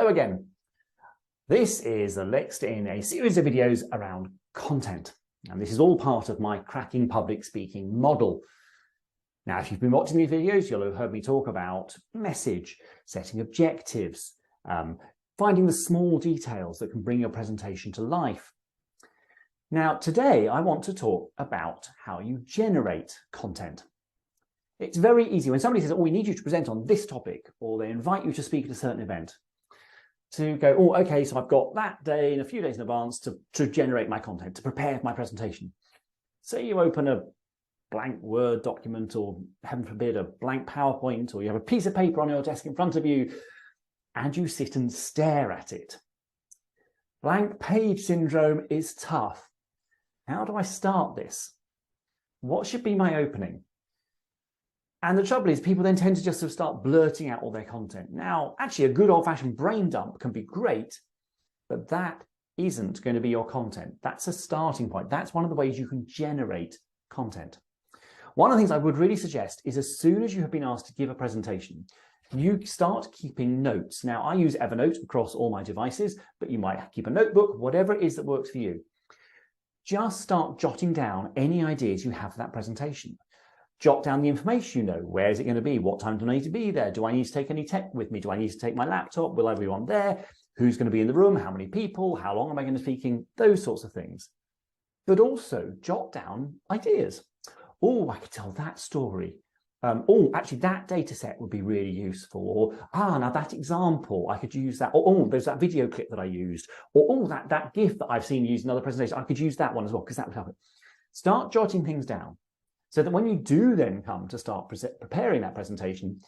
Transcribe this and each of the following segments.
Hello again. This is the next in a series of videos around content. And this is all part of my cracking public speaking model. Now, if you've been watching these videos, you'll have heard me talk about message, setting objectives, finding the small details that can bring your presentation to life. Now, today I want to talk about how you generate content. It's very easy when somebody says, oh, we need you to present on this topic, or they invite you to speak at a certain event, to go, oh, okay, so I've got that day and a few days in advance to generate my content, to prepare my presentation. Say you open a blank Word document, or heaven forbid, a blank PowerPoint, or you have a piece of paper on your desk in front of you, and you sit and stare at it. Blank page syndrome is tough. How do I start this? What should be my opening? And the trouble is, people then tend to just sort of start blurting out all their content. Now, actually, a good old-fashioned brain dump can be great, but that isn't going to be your content. That's a starting point. That's one of the ways you can generate content. One of the things I would really suggest is, as soon as you have been asked to give a presentation, you start keeping notes. Now, I use Evernote across all my devices, but you might keep a notebook, whatever it is that works for you. Just start jotting down any ideas you have for that presentation. Jot down the information you know. Where is it going to be? What time do I need to be there? Do I need to take any tech with me? Do I need to take my laptop? Will everyone there? Who's going to be in the room? How many people? How long am I going to be speaking? Those sorts of things. But also jot down ideas. Oh, I could tell that story. Oh, actually, that data set would be really useful. Or, now that example, I could use that. Or, oh, there's that video clip that I used. Or, oh, that GIF that I've seen used in other presentations, I could use that one as well, because that would help it. Start jotting things down, so that when you do then come to start preparing that presentation,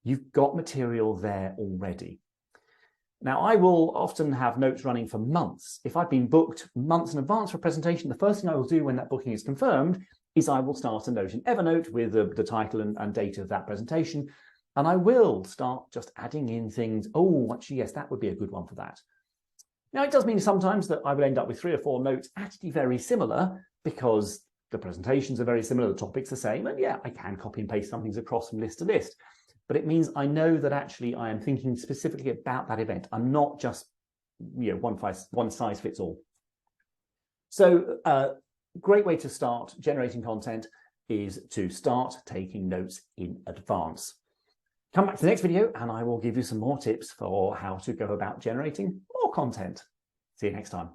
you've got material there already. Now, I will often have notes running for months. If I've been booked months in advance for a presentation, the first thing I will do when that booking is confirmed is I will start a note in Evernote with the title and date of that presentation. And I will start just adding in things. Oh, actually, yes, that would be a good one for that. Now, it does mean sometimes that I will end up with 3 or 4 notes actually very similar, because the presentations are very similar, the topic's the same, and yeah, I can copy and paste some things across from list to list. But it means I know that actually I am thinking specifically about that event. I'm not just, one size fits all. So great way to start generating content is to start taking notes in advance. Come back to the next video and I will give you some more tips for how to go about generating more content. See you next time.